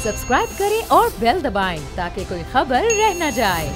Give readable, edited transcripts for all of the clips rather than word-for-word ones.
Subscribe करें और bell दबाएं ताकि कोई खबर रह न जाए।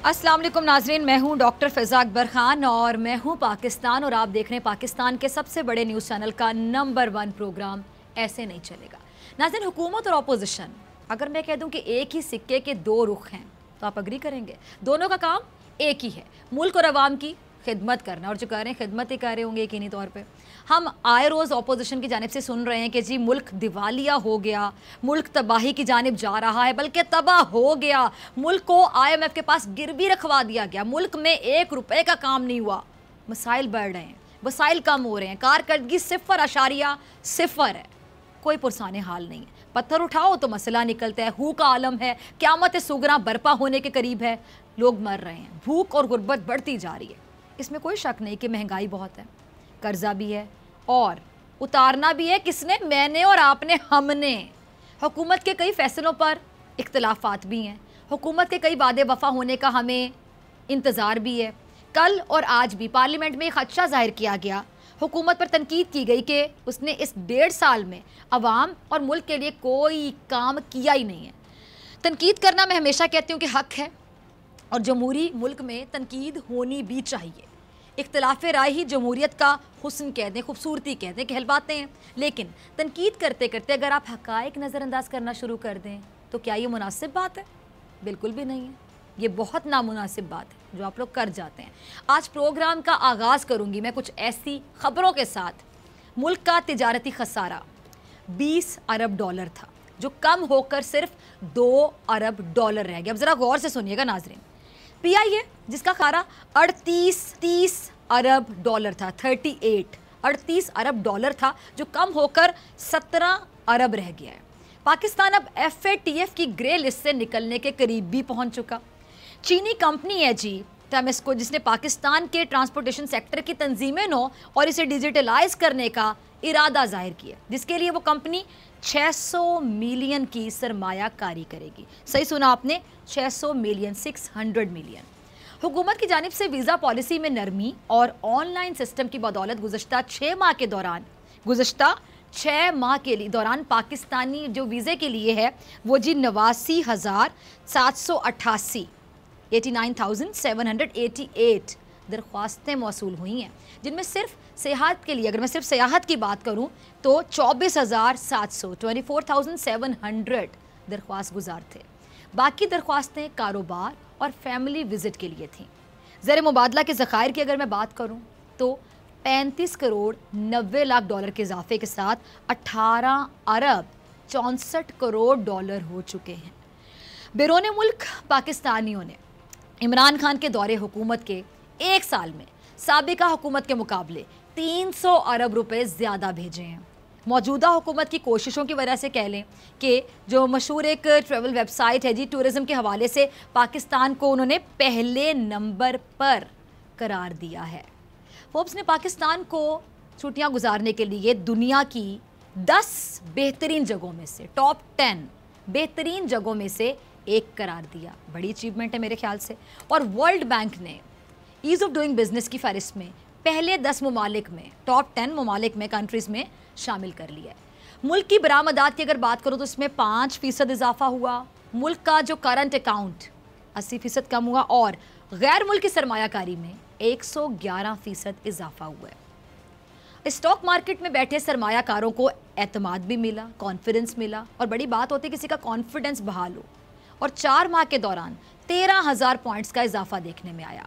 अस्सलाम वालेकुम नाजरीन, मैं हूं डॉक्टर फ़िज़ा अकबर ख़ान और मैं हूं पाकिस्तान और आप देख रहे हैं पाकिस्तान के सबसे बड़े न्यूज़ चैनल का नंबर 1 प्रोग्राम ऐसे नहीं चलेगा। नाज़रीन, हुकूमत और अपोजिशन, अगर मैं कह दूं कि एक ही सिक्के के दो रुख हैं तो आप अग्री करेंगे? दोनों का काम एक ही है, मुल्क और अवाम की खिदमत करना, और जो कह रहे हैं खिदमत ही कर रहे होंगे यकीनी तौर पे। हम आए रोज़ अपोजिशन की जानिब से सुन रहे हैं कि जी मुल्क दिवालिया हो गया, मुल्क तबाही की जानिब जा रहा है, बल्कि तबाह हो गया, मुल्क को IMF के पास गिरवी रखवा दिया गया, मुल्क में 1 रुपए का काम नहीं हुआ, मसाइल बढ़ रहे हैं, वसाइल कम हो रहे हैं, कारकर्दगी 0.0 है, कोई पुरसाने हाल नहीं है। पत्थर उठाओ तो मसला निकलता है, हू का आलम है, क़यामत सुगरा बरपा होने के करीब है, लोग मर रहे हैं, भूख और गुर्बत बढ़ती जा रही है। इसमें कोई शक नहीं कि महंगाई बहुत है, कर्जा भी है और उतारना भी है। किसने? मैंने और आपने, हमने। हुकूमत के कई फैसलों पर इख्तलाफात भी हैं, हुकूमत के कई वादे वफा होने का हमें इंतज़ार भी है। कल और आज भी पार्लियामेंट में खदशा जाहिर किया गया, हुकूमत पर तनकीद की गई कि उसने इस 1.5 साल में अवाम और मुल्क के लिए कोई काम किया ही नहीं है। तनकीद करना, मैं हमेशा कहती हूँ कि हक है और जमहूरी मुल्क में तनकीद होनी भी चाहिए। इख्तिलाफ राय ही जमहूरियत का हुस्न कह दें, खूबसूरती कह दें, कहलवाते हैं। लेकिन तनकीद करते करते अगर आप हक़ाइक़ नज़रअंदाज करना शुरू कर दें तो क्या ये मुनासिब बात है? बिल्कुल भी नहीं है, ये बहुत नामुनासिब बात है जो आप लोग कर जाते हैं। आज प्रोग्राम का आगाज़ करूँगी मैं कुछ ऐसी ख़बरों के साथ। मुल्क का तिजारती खसारा 20 अरब डॉलर था, जो कम होकर सिर्फ 2 अरब डॉलर रह गया। अब ज़रा गौर से सुनिएगा नाज़रीन, PIA जिसका खारा 38 अरब डॉलर था, 38 अरब डॉलर था, जो कम होकर 17 अरब रह गया है। पाकिस्तान अब FATF की ग्रे लिस्ट से निकलने के करीब भी पहुंच चुका। चीनी कंपनी है जी टेमेस्को, जिसने पाकिस्तान के ट्रांसपोर्टेशन सेक्टर की तंजीमें नो और इसे डिजिटलाइज करने का इरादा जाहिर किया, जिसके लिए वो कंपनी 600 मिलियन की सरमायाकारी करेगी। सही सुना आपने, 600 मिलियन, 600 मिलियन। हुकूमत की जानिब से वीज़ा पॉलिसी में नरमी और ऑनलाइन सिस्टम की बदौलत गुज़श्ता 6 माह के दौरान पाकिस्तानी जो वीज़े के लिए है वो जी 89,788 89,788 दरख्वास्तें मौसूल हुई हैं, जिनमें सिर्फ सेहत के लिए, अगर मैं सिर्फ सियाहत की बात करूं तो 24,700 दरख्वास्त गुजार थे। बाकी दरख्वास्तें कारोबार और फैमिली विजिट के लिए थीं। ज़र मुबादला के ज़खायर की अगर मैं बात करूं तो 35 करोड़ 90 लाख डॉलर के इजाफे के साथ 18 अरब 64 करोड़ डॉलर हो चुके हैं। बैरून मुल्क पाकिस्तानियों ने इमरान खान के दौरे हुकूमत के 1 साल में साबिका हुकूमत के मुकाबले 300 अरब रुपए ज़्यादा भेजे हैं। मौजूदा हुकूमत की कोशिशों की वजह से कह लें कि जो मशहूर एक ट्रैवल वेबसाइट है जी, टूरिज़म के हवाले से पाकिस्तान को उन्होंने पहले नंबर पर करार दिया है। फोर्ब्स ने पाकिस्तान को छुट्टियां गुजारने के लिए दुनिया की 10 बेहतरीन जगहों में से, टॉप 10 बेहतरीन जगहों में से एक करार दिया। बड़ी अचीवमेंट है मेरे ख्याल से। और वर्ल्ड बैंक ने ईज़ ऑफ डूइंग बिजनेस की फहरिस्त में पहले 10 ममालिक में, टॉप 10 ममालिक में, कंट्रीज़ में शामिल कर लिया है। मुल्क की बरामदात की अगर बात करूँ तो इसमें 5% इजाफा हुआ। मुल्क का जो करंट अकाउंट 80% कम हुआ और गैर मुल्की सरमायाकारी में 111% इजाफा हुआ है। स्टॉक मार्केट में बैठे सरमायाकारों को एतमाद भी मिला, कॉन्फिडेंस मिला, और बड़ी बात होती है किसी का कॉन्फिडेंस बहाल हो। और 4 माह के दौरान 13,000 पॉइंट्स का इजाफा देखने में आया।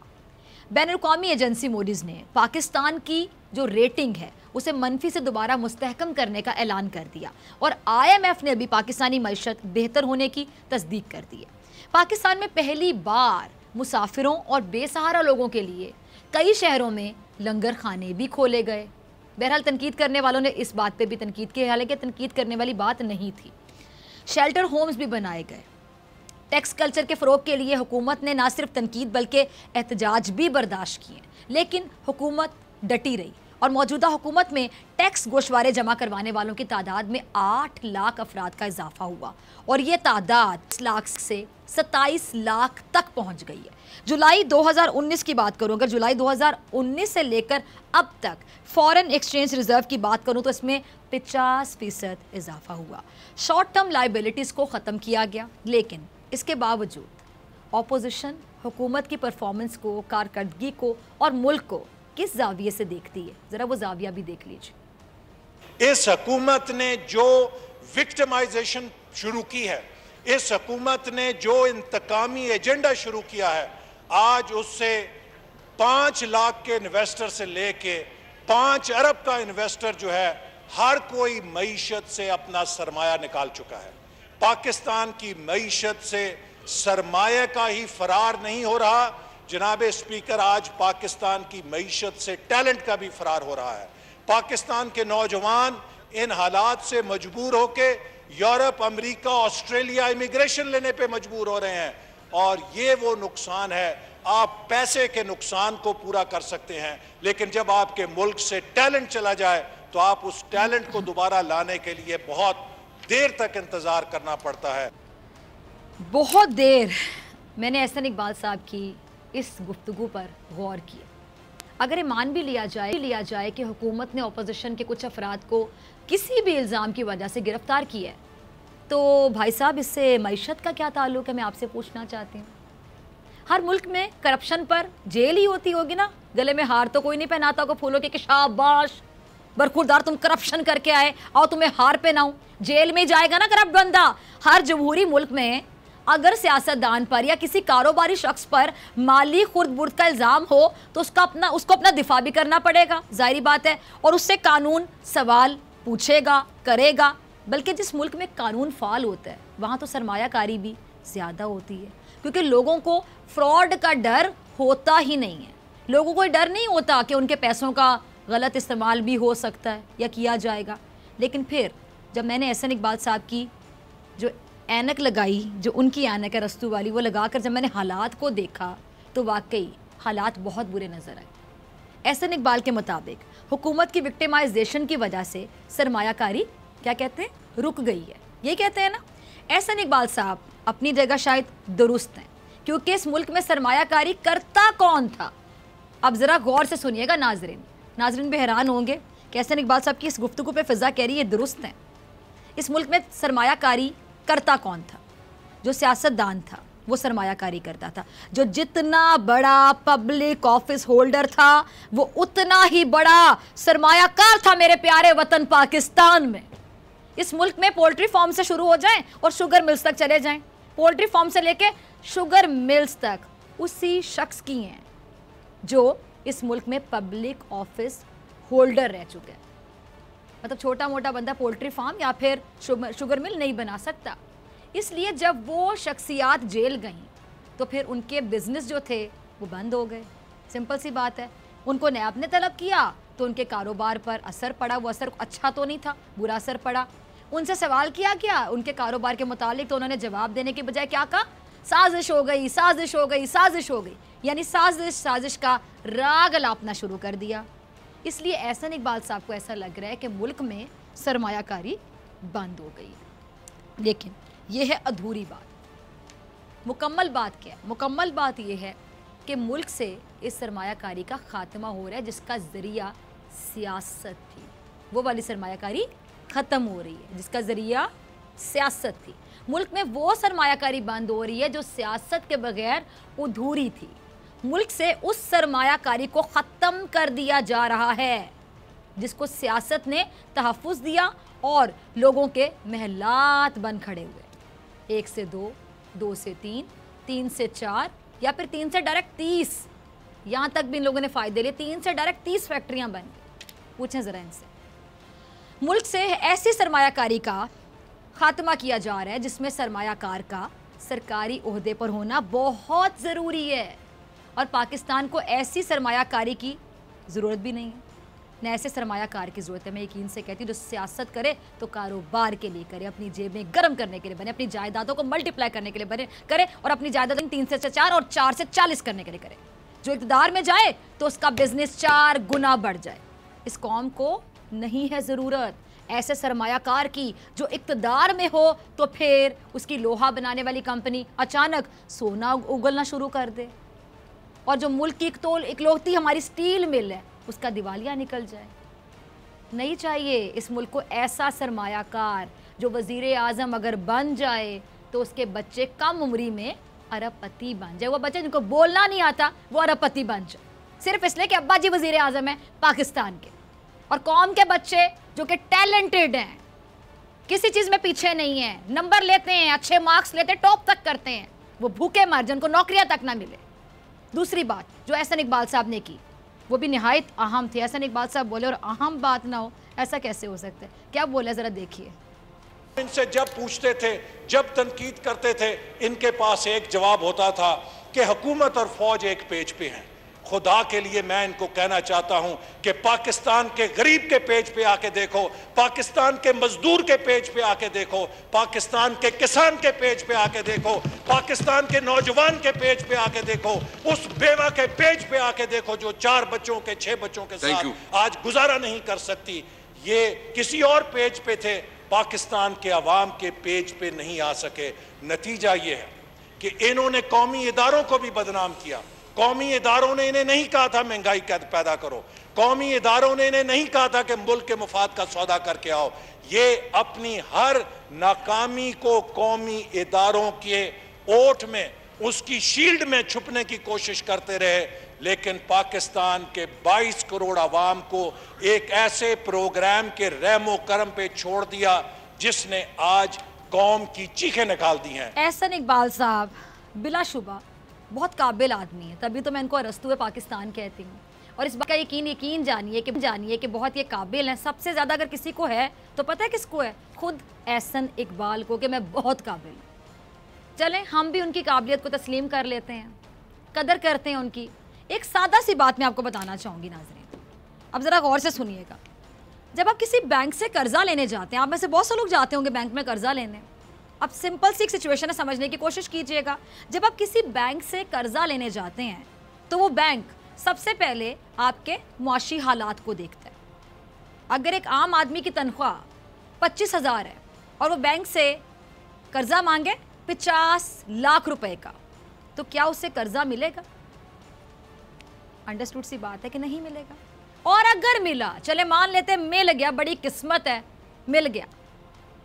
बैनुल-अक़वामी एजेंसी मोडीज़ ने पाकिस्तान की जो रेटिंग है उसे मनफी से दोबारा मुस्तहकम करने का ऐलान कर दिया और IMF ने भी पाकिस्तानी मईशत बेहतर होने की तस्दीक कर दी है। पाकिस्तान में पहली बार मुसाफिरों और बेसहारा लोगों के लिए कई शहरों में लंगर खाने भी खोले गए। बहरहाल तनकीद करने वालों ने इस बात पे भी तनकीद की, हालांकि तनकीद करने वाली बात नहीं थी। शेल्टर होम्स भी बनाए गए। टैक्स कल्चर के फ़रोग के लिए हुकूमत ने ना सिर्फ तनकीद बल्कि एहतजाज भी बर्दाश्त किए, लेकिन हुकूमत डटी रही और मौजूदा हुकूमत में टैक्स गोशवारे जमा करवाने वालों की तादाद में 8 लाख अफराद का इजाफा हुआ और ये तादाद 10 लाख से 27 लाख तक पहुंच गई है। जुलाई 2019 की बात करूं, अगर जुलाई 2019 से लेकर अब तक फॉरेन एक्सचेंज रिजर्व की बात करूं तो इसमें 50% इजाफा हुआ। शॉर्ट टर्म लाइबिलिटीज़ को ख़त्म किया गया, लेकिन इसके बावजूद ऑपोजिशन हुकूमत की परफॉर्मेंस को, कारकर्दगी को और मुल्क को किस जाविये से देखती है, ज़रा वो जाविया भी देख लीजिए। इस हुकूमत ने जो विक्टिमाइजेशन शुरू की है, इस हुकूमत ने जो इंतकामी एजेंडा शुरू किया है, आज उससे 5 लाख के इन्वेस्टर से लेके 5 अरब का इन्वेस्टर जो है, हर कोई मईशत से अपना सरमाया निकाल चुका है। पाकिस्तान की मईशत से सरमाया का ही फरार नहीं हो रहा जनाब स्पीकर, आज पाकिस्तान की मईशत से टैलेंट का भी फरार हो रहा है। पाकिस्तान के नौजवान इन हालात से मजबूर होके यूरोप, अमेरिका, ऑस्ट्रेलिया इमिग्रेशन लेने पे मजबूर हो रहे हैं, और ये वो नुकसान है। आप पैसे के नुकसान को पूरा कर सकते हैं, लेकिन जब आपके मुल्क से टैलेंट चला जाए तो आप उस टैलेंट को दोबारा लाने के लिए बहुत देर तक इंतजार करना पड़ता है। बहुत देर मैंने एहसन इकबाल साहब की इस गुफ्तगू पर गौर किया। अगर ये मान भी लिया जाए कि हुकूमत ने अपोजिशन के कुछ अफराद को किसी भी इल्ज़ाम की वजह से गिरफ्तार किया है, तो भाई साहब इससे मईशत का क्या ताल्लुक है, मैं आपसे पूछना चाहती हूँ। हर मुल्क में करप्शन पर जेल ही होती होगी ना, गले में हार तो कोई नहीं पहनाता होगा फूलों के कि शाबाश बरखुरदार तुम करप्शन करके आए, आओ तुम्हें हार पहनाऊं। जेल में जाएगा ना करप्ट बंदा। हर जमहूरी मुल्क में अगर सियासतदान पर या किसी कारोबारी शख्स पर माली खुर्द-बुर्द का इल्ज़ाम हो तो उसको अपना दिफा भी करना पड़ेगा, जाहिर बात है, और उससे कानून सवाल पूछेगा, करेगा। बल्कि जिस मुल्क में कानून फाल होता है वहाँ तो सरमायाकारी भी ज़्यादा होती है, क्योंकि लोगों को फ्रॉड का डर होता ही नहीं है। लोगों को डर नहीं होता कि उनके पैसों का गलत इस्तेमाल भी हो सकता है या किया जाएगा। लेकिन फिर जब मैंने एहसन इकबाल साहब की जो ऐनक लगाई, जो उनकी ऐनक है रस्तू वाली, वो लगाकर जब मैंने हालात को देखा तो वाकई हालात बहुत बुरे नज़र आए। एहसन इकबाल के मुताबिक हुकूमत की विक्टिमाइजेशन की वजह से सरमायाकारी क्या कहते हैं, रुक गई है, ये कहते हैं ना। एहसन इकबाल साहब अपनी जगह शायद दुरुस्त हैं, क्योंकि इस मुल्क में सरमायाकारी करता कौन था। अब ज़रा गौर से सुनिएगा नाजरीन भी हैरान होंगे कि एहसन इकबाल साहब की इस गुफ्तगू पे फ़िज़ा कह रही है दुरुस्त हैं। इस मुल्क में सरमायाकारी करता कौन था? जो सियासतदान था वो सरमायाकारी करता था। जो जितना बड़ा पब्लिक ऑफिस होल्डर था वो उतना ही बड़ा सरमायाकार था मेरे प्यारे वतन पाकिस्तान में। इस मुल्क में पोल्ट्री फार्म से शुरू हो जाएं और शुगर मिल्स तक चले जाएं, पोल्ट्री फार्म से लेके शुगर मिल्स तक उसी शख्स की हैं जो इस मुल्क में पब्लिक ऑफिस होल्डर रह चुके हैं। मतलब छोटा मोटा बंदा पोल्ट्री फार्म या फिर शुगर मिल नहीं बना सकता। इसलिए जब वो शख्सियात जेल गईं तो फिर उनके बिजनेस जो थे वो बंद हो गए। सिंपल सी बात है। उनको नैब ने तलब किया तो उनके कारोबार पर असर पड़ा। वो असर अच्छा तो नहीं था, बुरा असर पड़ा। उनसे सवाल किया गया उनके कारोबार के मुतालिक, तो उन्होंने जवाब देने के बजाय क्या कहा, साजिश हो गई, साजिश हो गई, साजिश हो गई। यानी साजिश का राग अलापना शुरू कर दिया। इसलिए एहसन इकबाल साहब को ऐसा लग रहा है कि मुल्क में सरमायाकारी बंद हो गई। लेकिन यह है अधूरी बात। मुकम्मल बात क्या है? मुकम्मल बात यह है कि मुल्क से इस सरमायाकारी का खात्मा हो रहा है जिसका ज़रिया सियासत थी। वो वाली सरमायाकारी ख़त्म हो रही है जिसका ज़रिया सियासत थी। मुल्क में वो सरमायाकारी बंद हो रही है जो सियासत के बगैर अधूरी थी। मुल्क से उस सरमायाकारी को ख़त्म कर दिया जा रहा है जिसको सियासत ने तहफ़्फ़ुज़ दिया और लोगों के महलात बन खड़े हुए। 1 से 2, 2 से 3, 3 से 4 या फिर 3 से डायरेक्ट 30, यहाँ तक भी इन लोगों ने फ़ायदे लिए। 3 से डायरेक्ट 30 फैक्ट्रियाँ बन गई। पूछें ज़रा इनसे। मुल्क से ऐसी सरमायाकारी का ख़ात्मा किया जा रहा है जिसमें सरमायाकार का सरकारी ओहदे पर होना बहुत ज़रूरी है, और पाकिस्तान को ऐसी सरमायाकारी की ज़रूरत भी नहीं है। न ऐसे सरमायाकार की ज़रूरत है। मैं यकीन से कहती हूँ जो सियासत करे तो कारोबार के लिए करे, अपनी जेब में गर्म करने के लिए बने, अपनी जायदादों को मल्टीप्लाई करने के लिए बने करे, और अपनी जायदाद 3 से 4 और 4 से 40 करने के लिए करे। जो इक़्तिदार में जाए तो उसका बिजनेस 4 गुना बढ़ जाए। इस कौम को नहीं है ज़रूरत ऐसे सरमायाकार की जो इक़्तिदार में हो तो फिर उसकी लोहा बनाने वाली कंपनी अचानक सोना उगलना शुरू कर दे, और जो मुल्क की इकलौती हमारी स्टील मिल है उसका दिवालिया निकल जाए। नहीं चाहिए इस मुल्क को ऐसा सरमायाकार जो वज़ीर आज़म अगर बन जाए तो उसके बच्चे कम उम्री में अरबपति बन जाए। वो बच्चे जिनको बोलना नहीं आता वो अरबपति बन जाए, सिर्फ इसलिए कि अब्बा जी वज़ीर आज़म है पाकिस्तान के। और कौम के बच्चे जो कि टैलेंटेड हैं, किसी चीज़ में पीछे नहीं है, नंबर लेते हैं, अच्छे मार्क्स लेते हैं, टॉप तक करते हैं, वो भूखे मर जाए, उनको नौकरियाँ तक ना मिले। दूसरी बात जो एहसन इकबाल साहब ने की वो भी निहायत अहम थी। एहसन इकबाल साहब बोले और अहम बात ना हो, ऐसा कैसे हो सकता है? क्या बोले ज़रा देखिए। इनसे जब पूछते थे, जब तनकीद करते थे, इनके पास एक जवाब होता था कि हुकूमत और फौज एक पेज पे हैं। खुदा के लिए मैं इनको कहना चाहता हूं कि पाकिस्तान के गरीब के पेज पे आके देखो, पाकिस्तान के मजदूर के पेज पे आके देखो, पाकिस्तान के किसान के पेज पे आके देखो, पाकिस्तान के नौजवान के पेज पे आके देखो, उस बेवा के पेज पे आके देखो जो 4 बच्चों के 6 बच्चों के साथ आज गुजारा नहीं कर सकती। ये किसी और पेज पे थे, पाकिस्तान के अवाम के पेज पे नहीं आ सके। नतीजा ये है कि इन्होंने कौमी इदारों को भी बदनाम किया। कौमी इदारों ने इन्हें नहीं कहा था महंगाई कैद पैदा करो, कौमी इदारों ने इन्हें नहीं कहा था कि मुल्क के मुफाद का सौदा करके आओ। ये अपनी हर नाकामी को कौमी इदारों के ओट में, उसकी शील्ड में छुपने की कोशिश करते रहे, लेकिन पाकिस्तान के 22 करोड़ आवाम को एक ऐसे प्रोग्राम के रहमो करम पे छोड़ दिया जिसने आज कौम की चीखें निकाल दी हैं। एहसन इकबाल साहब बिलाशुबा बहुत काबिल आदमी है, तभी तो मैं इनको अरस्तू पाकिस्तान कहती हूँ। और इस बात का यकीन जानिए कि बहुत ये काबिल हैं। सबसे ज़्यादा अगर किसी को है तो पता है किसको है? खुद एहसन इकबाल को, कि मैं बहुत काबिल हूँ। चलें हम भी उनकी काबिलियत को तस्लीम कर लेते हैं, कदर करते हैं उनकी। एक सादा सी बात मैं आपको बताना चाहूँगी नाज़रीन, अब ज़रा गौर से सुनिएगा। जब आप किसी बैंक से कर्जा लेने जाते हैं, आप में से बहुत से लोग जाते होंगे बैंक में कर्जा लेने। अब सिंपल सी एक सिचुएशन है, समझने की कोशिश कीजिएगा। जब आप किसी बैंक से कर्जा लेने जाते हैं तो वो बैंक सबसे पहले आपके मुआशी हालात को देखता है। अगर एक आम आदमी की तनख्वाह 25,000 है और वो बैंक से कर्जा मांगे 50 लाख रुपए का, तो क्या उससे कर्जा मिलेगा? अंडरस्टूड सी बात है कि नहीं मिलेगा। और अगर मिला, चले मान लेते मिल गया, बड़ी किस्मत है, मिल गया,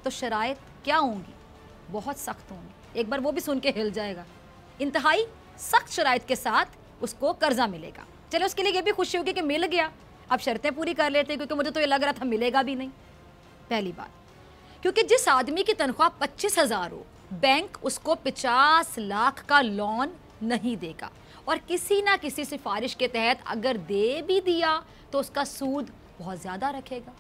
तो शराइत क्या होंगी? बहुत सख्त होंगी। एक बार वो भी सुन के हिल जाएगा। इंतहाई सख्त शराइत के साथ उसको कर्जा मिलेगा। चलो उसके लिए ये भी खुशी होगी कि मिल गया, अब शर्तें पूरी कर लेते हैं, क्योंकि मुझे तो ये लग रहा था मिलेगा भी नहीं। पहली बात, क्योंकि जिस आदमी की तनख्वाह 25,000 हो, बैंक उसको 50 लाख का लोन नहीं देगा, और किसी ना किसी सिफारिश के तहत अगर दे भी दिया तो उसका सूद बहुत ज़्यादा रखेगा।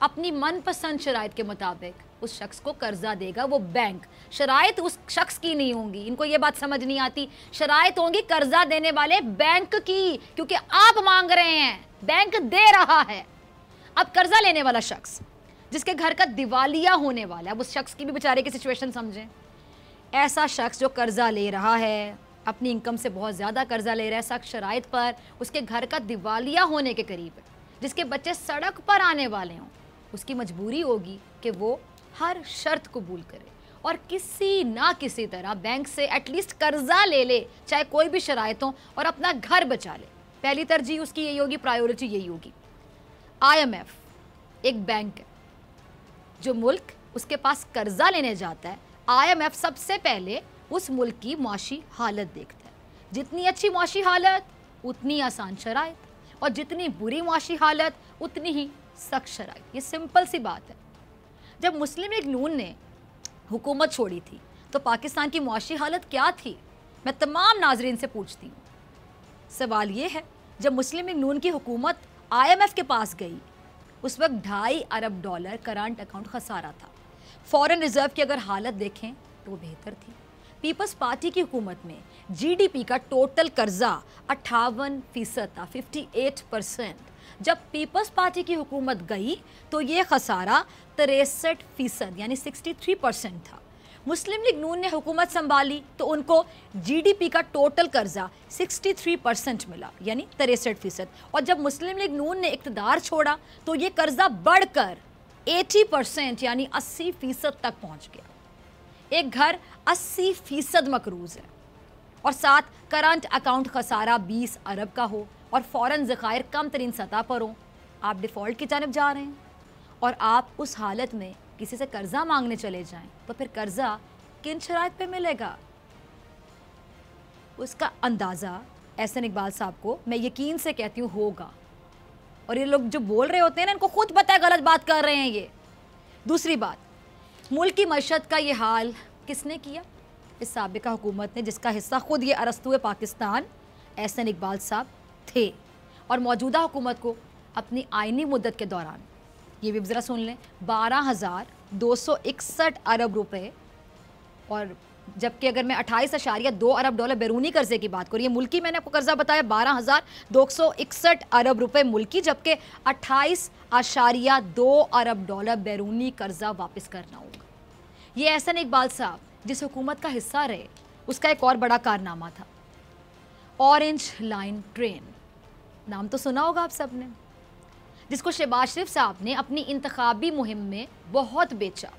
अपनी मनपसंद शराइत के मुताबिक उस शख्स को कर्जा देगा वो बैंक। शराइत उस शख्स की नहीं होंगी, इनको ये बात समझ नहीं आती। शराइत होंगी कर्जा देने वाले बैंक की, क्योंकि आप मांग रहे हैं, बैंक दे रहा है। अब कर्जा लेने वाला शख्स जिसके घर का दिवालिया होने वाला है, अब उस शख्स की भी बेचारे की सिचुएशन समझें। ऐसा शख्स जो कर्जा ले रहा है, अपनी इनकम से बहुत ज़्यादा कर्जा ले रहा है, सख्त शराइत पर, उसके घर का दिवालिया होने के करीब है, जिसके बच्चे सड़क पर आने वाले हों, उसकी मजबूरी होगी कि वो हर शर्त कबूल करे और किसी ना किसी तरह बैंक से एटलीस्ट कर्जा ले ले, चाहे कोई भी शराइत हो, और अपना घर बचा ले। पहली तरजीह उसकी यही होगी, प्रायोरिटी यही होगी। IMF एक बैंक है, जो मुल्क उसके पास कर्जा लेने जाता है, IMF सबसे पहले उस मुल्क की मुआशी हालत देखता है। जितनी अच्छी मुआशी हालत उतनी आसान शराइत, और जितनी बुरी मुआशी हालत उतनी ही सख्त शराइत। ये सिंपल सी बात है। जब मुस्लिम लीग नून ने हुकूमत छोड़ी थी तो पाकिस्तान की मुआशी हालत क्या थी? मैं तमाम नाजरीन से पूछती हूँ। सवाल ये है, जब मुस्लिम लीग नून की हुकूमत IMF के पास गई, उस वक्त $2.5 अरब करंट अकाउंट खसारा था। फॉरेन रिजर्व की अगर हालत देखें तो बेहतर थी। पीपल्स पार्टी की हुकूमत में GDP का टोटल कर्जा 58% था, 58%। जब पीपल्स पार्टी की हुकूमत गई तो ये खसारा 63% यानी 63% था। मुस्लिम लीग नून ने हुकूमत संभाली तो उनको GDP का टोटल कर्जा 63% मिला यानी 63%, और जब मुस्लिम लीग नून ने इक़्तिदार छोड़ा तो ये कर्जा बढ़कर 80% यानी 80% तक पहुंच गया। एक घर 80% मकरूज है और साथ करंट अकाउंट खसारा 20 अरब का हो और फौरन ज़खायर कम तरीन सतह पर हो, आप डिफ़ॉल्ट की जानब जा रहे हैं और आप उस हालत में किसी से कर्जा मांगने चले जाएं तो फिर कर्जा किन शराइत पे मिलेगा, उसका अंदाज़ा एहसन इकबाल साहब को मैं यकीन से कहती हूँ होगा। और ये लोग जो बोल रहे होते हैं ना, इनको खुद पता है गलत बात कर रहे हैं ये। दूसरी बात, मुल्क की मईशत का ये हाल किसने किया? इस साबिका हुकूमत ने, जिसका हिस्सा खुद ये अरस्तुए पाकिस्तान एहसन इकबाल साहब थे। और मौजूदा हुकूमत को अपनी आइनी मुद्दत के दौरान, ये भी ज़रा सुन लें, 12,261 अरब रुपए, और जबकि अगर मैं 28.2 अरब डॉलर बैरूनी कर्जे की बात करूँ, ये मुल्की मैंने आपको कर्जा बताया 12,261 अरब रुपए मुल्की, जबकि 28.2 अरब डॉलर बैरूनी कर्जा वापस करना होगा। ये एहसन इकबाल साहब जिस हुकूमत का हिस्सा रहे, उसका एक और बड़ा कारनामा था ऑरेंज लाइन ट्रेन। नाम तो सुना होगा आप सब ने, जिसको शहबाज शरीफ साहब ने अपनी इंतखाबी मुहिम में बहुत बेचा।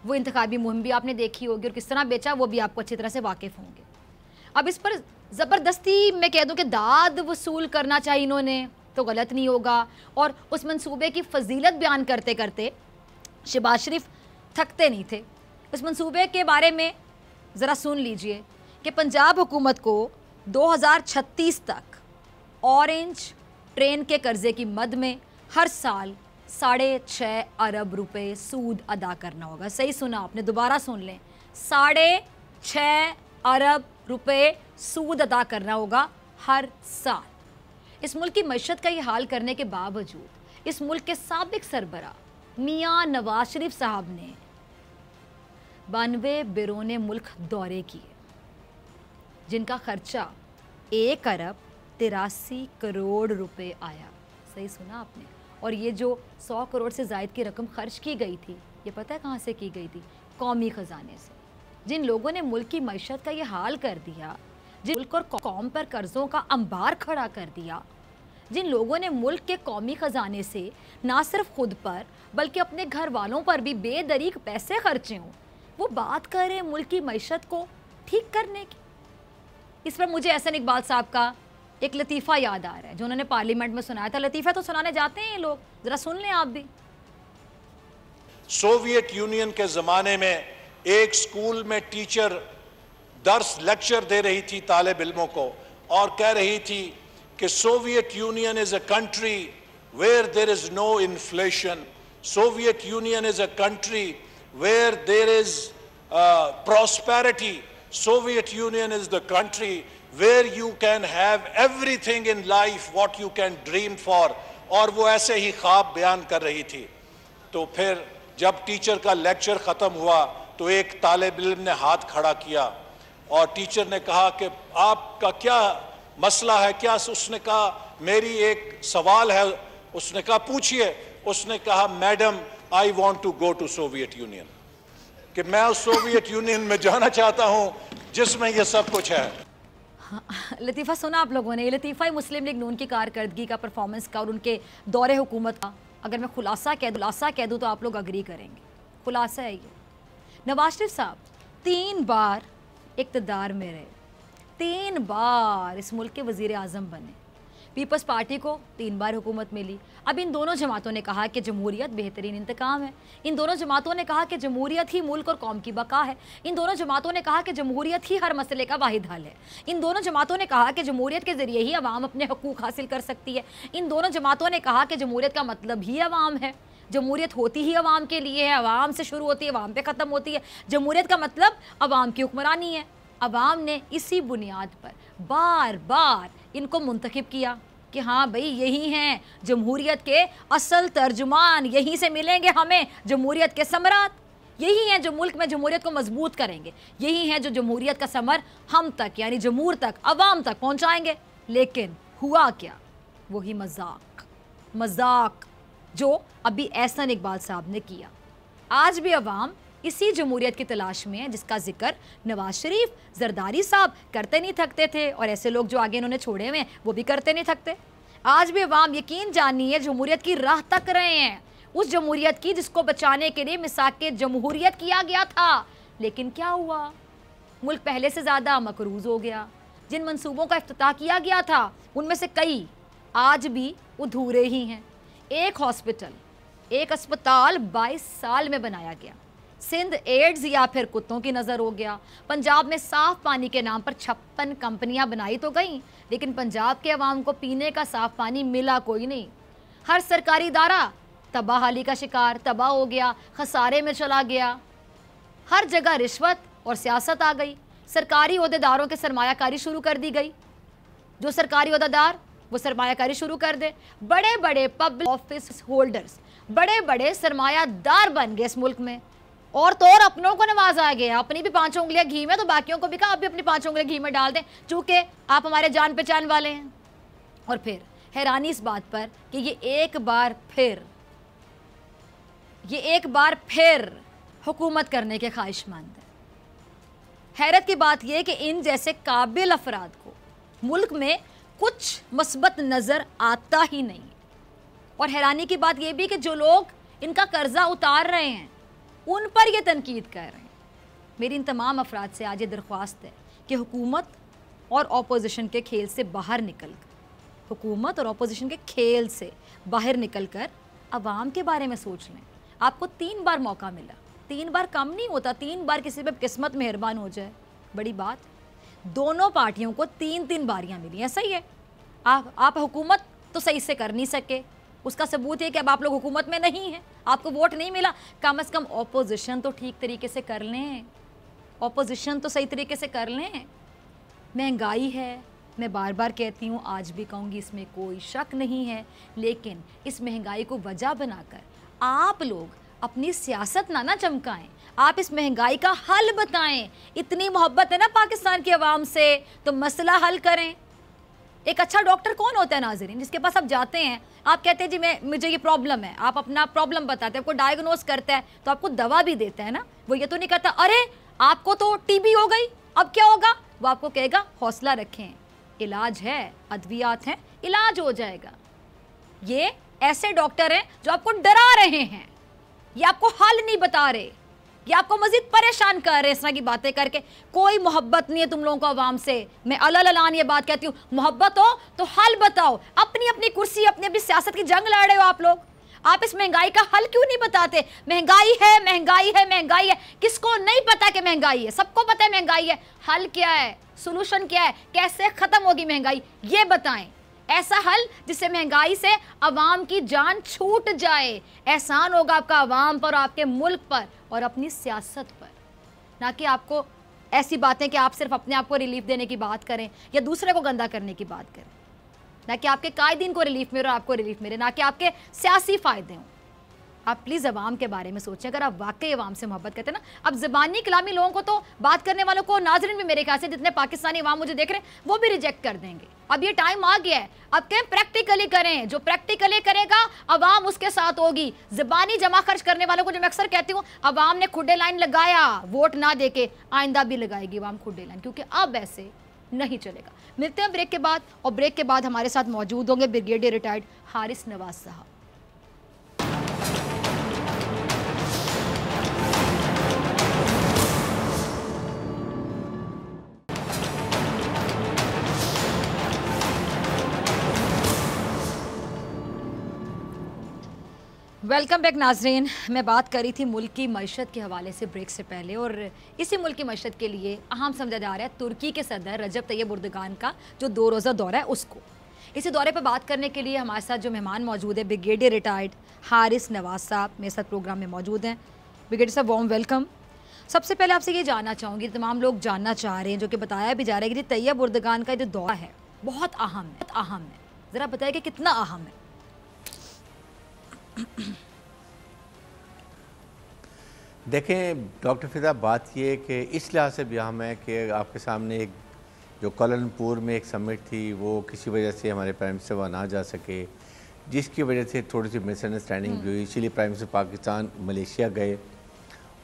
वो इंतखाबी मुहिम भी आपने देखी होगी और किस तरह बेचा वो भी आपको अच्छी तरह से वाकिफ़ होंगे। अब इस पर ज़बरदस्ती मैं कह दूँ कि दाद वसूल करना चाहिए इन्होंने तो गलत नहीं होगा। और उस मंसूबे की फजीलत बयान करते करते शहबाज शरीफ थकते नहीं थे। इस मंसूबे के बारे में ज़रा सुन लीजिए कि पंजाब हुकूमत को 2036 तक ऑरेंज ट्रेन के कर्जे की मद में हर साल 6.5 अरब रुपए सूद अदा करना होगा। सही सुना आपने, दोबारा सुन लें, 6.5 अरब रुपए सूद अदा करना होगा हर साल। इस मुल्क की मईशत का ये हाल करने के बावजूद इस मुल्क के साबिक सरबरा मियाँ नवाज शरीफ साहब ने 92 बैरून मुल्क दौरे किए, जिनका खर्चा 1 अरब 83 करोड़ रुपए आया। सही सुना आपने। और ये जो 100 करोड़ से ज़ायद की रकम खर्च की गई थी, ये पता है कहाँ से की गई थी? कौमी ख़जाने से। जिन लोगों ने मुल्क की मईशत का ये हाल कर दिया, जिन मुल्क और कौम पर कर्ज़ों का अंबार खड़ा कर दिया, जिन लोगों ने मुल्क के कौमी ख़जाने से ना सिर्फ खुद पर बल्कि अपने घर वालों पर भी बेदरीक पैसे खर्चे हों, वो बात कर रहे हैं मुल्क की मईशत को ठीक करने की। इस पर मुझे एहसन इकबाल साहब का एक लतीफ़ा याद आ रहा है जो उन्होंने पार्लियामेंट में सुनाया था। लतीफ़ा तो सुनाने जाते हैं ये लोग, ज़रा सुन लें आप भी। सोवियत यूनियन के ज़माने में एक स्कूल में टीचर दर्स लेक्चर दे रही थी तालिब इल्मों को और कह रही थी कि Soviet Union is a country where there is no inflation, Soviet Union is a country where there is prosperity, Soviet Union is the country where you can have everything in life what you can dream for। और वो ऐसे ही ख्वाब बयान कर रही थी। तो फिर जब टीचर का लेक्चर ख़त्म हुआ तो एक तालिब इल्म ने हाथ खड़ा किया और टीचर ने कहा कि आपका क्या मसला है, क्या? उसने कहा मेरी एक सवाल है। उसने कहा पूछिए। उसने कहा madam I want to go to Soviet Union, कि मैं उस सोवियत यूनियन में जाना चाहता हूँ जिसमें ये सब कुछ है। हाँ, लतीफ़ा सुना आप लोगों ने। ये लतीफ़ा मुस्लिम लीग नून की कारकर्दगी का, परफॉर्मेंस का और उनके दौरे हुकूमत का अगर मैं खुलासा कह दूँ तो आप लोग अग्री करेंगे। खुलासा है ये, नवाज शरीफ साहब 3 बार इक़्तिदार में रहे, 3 बार इस मुल्क के वज़ीर आज़म बने, पीपल्स पार्टी को 3 बार हुकूमत मिली। अब इन दोनों जमातों ने कहा कि जमहूरियत बेहतरीन इंतकाम है। इन दोनों जमातों ने कहा कि जमहूरियत ही मुल्क और कौम की बका है। इन दोनों जमातों ने कहा कि जमहूरियत ही हर मसले का वाहिद हल है। इन दोनों जमातों ने कहा कि जमहूरियत के ज़रिए ही अवाम अपने हकूक़ हासिल कर सकती है। इन दोनों जमातों ने कहा कि जमहूरियत का मतलब ही अवाम है, जमहूरियत होती ही अवाम के लिए है, अवाम से शुरू होती है, अवाम पे ख़त्म होती है। जमहूरियत का मतलब अवाम की हुक्मरानी है। अवाम ने इसी बुनियाद पर बार बार इनको मुंतखब किया कि हाँ भाई यही हैं जमहूरियत के असल तर्जुमान, यहीं से मिलेंगे हमें जमहूरियत के समरात, यही हैं जो मुल्क में जमहूरियत को मजबूत करेंगे, यही हैं जो जमहूरियत का समर हम तक यानी जमहूर तक, अवाम तक पहुँचाएंगे। लेकिन हुआ क्या? वही मजाक जो अभी एहसन इकबाल साहब ने किया। आज भी अवाम इसी जमहूरियत की तलाश में है जिसका जिक्र नवाज शरीफ, जरदारी साहब करते नहीं थकते थे और ऐसे लोग जो आगे इन्होंने छोड़े हुए हैं वो भी करते नहीं थकते। आज भी अवाम यकीन जानिए जमहूरियत की राह तक रहे हैं, उस जमहूरियत की जिसको बचाने के लिए मिसाक जमहूरियत किया गया था। लेकिन क्या हुआ? मुल्क पहले से ज़्यादा मकरूज हो गया। जिन मंसूबों का इफ्तिताह किया गया था उनमें से कई आज भी अधूरे ही हैं। एक हॉस्पिटल, एक अस्पताल 22 साल में बनाया गया। सिंध एड्स या फिर कुत्तों की नज़र हो गया। पंजाब में साफ पानी के नाम पर 56 कंपनियां बनाई तो गईं, लेकिन पंजाब के अवाम को पीने का साफ पानी मिला कोई नहीं। हर सरकारी इदारा तबाहाली का शिकार, तबाह हो गया, खसारे में चला गया। हर जगह रिश्वत और सियासत आ गई। सरकारी ओहदेदारों के सरमायाकारी शुरू कर दी गई। जो सरकारी ओहदेदार वो सरमायाकारी शुरू कर दे। बड़े बड़े पब्लिक ऑफिस होल्डर्स बड़े बड़े सरमायादार बन गए इस मुल्क में। और तो और अपनों को नवाजा गया। अपनी भी 5 उंगलियां घी में, तो बाकियों को भी कहा आप भी अपनी 5 उंगलियां घी में डाल दें, चूंकि आप हमारे जान पहचान वाले हैं। और फिर हैरानी इस बात पर कि ये एक बार फिर हुकूमत करने के ख्वाहिशमंद है। हैरत की बात यह कि इन जैसे काबिल अफराद को मुल्क में कुछ मस्बत नज़र आता ही नहीं। और हैरानी की बात यह भी कि जो लोग इनका कर्जा उतार रहे हैं उन पर यह तनकीद कर रहे हैं। मेरी इन तमाम अफराद से आज ये दरख्वास्त है कि हुकूमत और अपोजिशन के खेल से बाहर निकल कर अवाम के बारे में सोच लें। आपको 3 बार मौका मिला, 3 बार कम नहीं होता, 3 बार किसी पे किस्मत मेहरबान हो जाए बड़ी बात। दोनों पार्टियों को 3-3 बारियां मिली, ऐसा ही है। आप हुकूमत तो सही से कर नहीं सके, उसका सबूत है कि अब आप लोग हुकूमत में नहीं हैं, आपको वोट नहीं मिला। कम से कम ऑपोजिशन तो ठीक तरीके से कर लें, ऑपोजिशन तो सही तरीके से कर लें। महंगाई है, मैं बार बार कहती हूँ, आज भी कहूँगी, इसमें कोई शक नहीं है। लेकिन इस महंगाई को वजह बनाकर आप लोग अपनी सियासत ना चमकाएं, आप इस महंगाई का हल बताएं। इतनी मोहब्बत है ना पाकिस्तान की आवाम से, तो मसला हल करें। एक अच्छा डॉक्टर कौन होता है नाज़रीन? जिसके पास आप जाते हैं, आप कहते हैं जी मुझे ये प्रॉब्लम है, आप अपना प्रॉब्लम बताते हैं, आपको डायग्नोस करता है, तो आपको दवा भी देता है ना। वो ये तो नहीं कहता अरे आपको तो टीबी हो गई, अब क्या होगा? वो आपको कहेगा हौसला रखें, इलाज है, अद्वियात हैं, इलाज हो जाएगा। ये ऐसे डॉक्टर हैं जो आपको डरा रहे हैं, ये आपको हल नहीं बता रहे, ये आपको मजीद परेशान कर रहे हैं इस तरह की बातें करके। कोई मोहब्बत नहीं है तुम लोगों को आवाम से। मैं अलान ये बात कहती हूँ, मोहब्बत हो तो हल बताओ। अपनी अपनी कुर्सी, अपनी अपनी सियासत की जंग लड़ रहे हो आप लोग। आप इस महंगाई का हल क्यों नहीं बताते? महंगाई है, महंगाई है, महंगाई है, किसको नहीं पता कि महंगाई है? सबको पता है महंगाई है। हल क्या है, सोल्यूशन क्या है, कैसे खत्म होगी महंगाई, ये बताएं। ऐसा हल जिससे महंगाई से अवाम की जान छूट जाए। एहसान होगा आपका अवाम पर, आपके मुल्क पर और अपनी सियासत पर। ना कि आपको ऐसी बातें कि आप सिर्फ अपने आप को रिलीफ देने की बात करें या दूसरे को गंदा करने की बात करें। ना कि आपके कायदीन को रिलीफ मिले और आपको रिलीफ मिले, ना कि आपके सियासी फ़ायदे हों। आप प्लीज़ अवाम के बारे में सोचें। अगर आप वाकई अवाम से मोहब्बत करते हैं ना, अब ज़बानी कलामी लोगों को तो, बात करने वालों को, नाज़रीन भी मेरे ख्याल से जितने पाकिस्तानी अवाम मुझे देख रहे हैं वो भी रिजेक्ट कर देंगे। अब ये टाइम आ गया है, अब कहें प्रैक्टिकली करें। जो प्रैक्टिकली करेगा अवाम उसके साथ होगी। ज़बानी जमा खर्च करने वालों को जो मैं अक्सर कहती हूँ, अवाम ने खुडे लाइन लगाया वोट ना दे के, आइंदा भी लगाएगी अवाम खुडे लाइन, क्योंकि अब ऐसे नहीं चलेगा। मिलते हैं ब्रेक के बाद, और ब्रेक के बाद हमारे साथ मौजूद होंगे ब्रिगेडियर रिटायर्ड हारिस नवाज साहब। वेलकम बैक नाजरीन। मैं बात कर रही थी मुल्क की मईशत के हवाले से ब्रेक से पहले, और इसी मुल्क की मईशत के लिए अहम समझा जा रहा है तुर्की के सदर रजब तैयब एर्दोगान का जो 2 रोज़ा दौरा है उसको। इसी दौरे पर बात करने के लिए हमारे साथ जो मेहमान मौजूद है, ब्रिगेडियर रिटायर्ड हारिस नवाज साहब मेरे साथ प्रोग्राम में मौजूद हैं। ब्रिगेडियर साहब, वार्म वेलकम। सबसे पहले आपसे ये जानना चाहूँगी, तमाम लोग जानना चाह रहे हैं, जो कि बताया भी जा रहा है कि तैयब एर्दोगान का जो दौरा है बहुत अहम है, ज़रा बताइए कि कितना अहम है? देखें डॉक्टर फिजा, बात ये है कि इस लिहाज से भी अहम है कि आपके सामने एक जो कोलमपुर में एक समिट थी, वो किसी वजह से हमारे प्राइम मिनिस्टर वहाँ ना जा सके, जिसकी वजह से थोड़ी सी मिसअंडरस्टैंडिंग भी हुई। इसीलिए प्राइम मिनिस्टर पाकिस्तान मलेशिया गए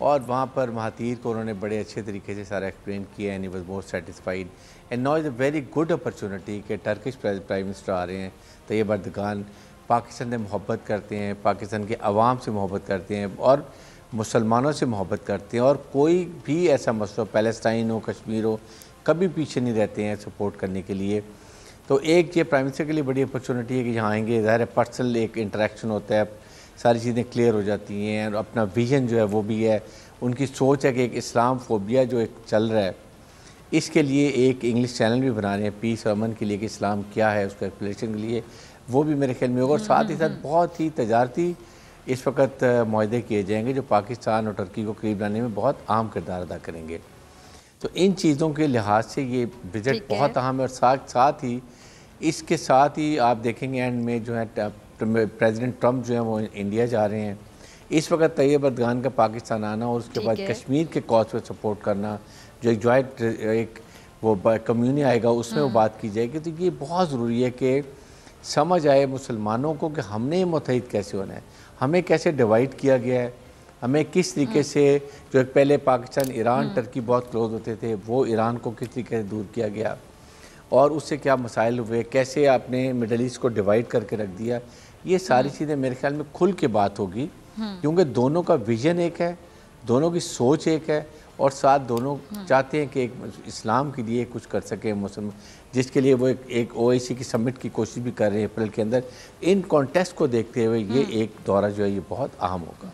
और वहाँ पर महातीर को उन्होंने बड़े अच्छे तरीके से सारा एक्सप्लेन किया and he was more satisfied. And now is a very good opportunity कि टर्किश प्राइम मिनिस्टर आ रहे हैं तैयब एर्दोगान, पाकिस्तान से मोहब्बत करते हैं, पाकिस्तान के अवाम से मोहब्बत करते हैं और मुसलमानों से मोहब्बत करते हैं, और कोई भी ऐसा मसला, पैलेस्टाइन हो, कश्मीर हो, कभी पीछे नहीं रहते हैं सपोर्ट करने के लिए। तो एक ये प्राइम मिनिस्टर के लिए बड़ी अपॉर्चुनिटी है कि यहाँ आएंगे, ज़ाहिर है पर्सनल एक इंटरेक्शन होता है, सारी चीज़ें क्लियर हो जाती हैं, और अपना विजन जो है वो भी है, उनकी सोच है कि एक इस्लाम फोबिया जो एक चल रहा है, इसके लिए एक इंग्लिश चैनल भी बना रहे हैं पीस और अमन के लिए कि इस्लाम क्या है, उसका एक्सप्लेनेशन के लिए, वो भी मेरे ख्याल में होगा। और साथ ही साथ बहुत ही तजारती इस वक्त मुआहदे किए जाएंगे जो पाकिस्तान और टर्की को करीब लाने में बहुत अहम किरदार अदा करेंगे। तो इन चीज़ों के लिहाज से ये विज़िट बहुत अहम है। और साथ ही इसके साथ ही आप देखेंगे एंड में जो है प्रेसिडेंट ट्रंप जो है वो इंडिया जा रहे हैं। इस वक्त तैयब अर्दगान का पाकिस्तान आना और उसके बाद कश्मीर के कॉज पर सपोर्ट करना, जो एक जॉइंट एक वो कम्युनिटी आएगा उसमें वो बात की जाएगी। तो ये बहुत ज़रूरी है कि समझ आए मुसलमानों को कि हमने मुत्तहिद कैसे होना है, हमें कैसे डिवाइड किया गया है, हमें किस तरीके से, जो एक पहले पाकिस्तान ईरान टर्की बहुत क्लोज होते थे, वो ईरान को किस तरीके से दूर किया गया और उससे क्या मसाइल हुए, कैसे आपने मिडल ईस्ट को डिवाइड करके रख दिया। ये सारी चीज़ें मेरे ख्याल में खुल के बात होगी, क्योंकि दोनों का विजन एक है, दोनों की सोच एक है, और साथ दोनों चाहते हैं कि एक इस्लाम के लिए कुछ कर सके मुसलमान, जिसके लिए वो एक OIC की समिट की कोशिश भी कर रहे हैं अप्रैल के अंदर। इन कॉन्टेस्ट को देखते हुए ये एक दौरा जो है ये बहुत अहम होगा।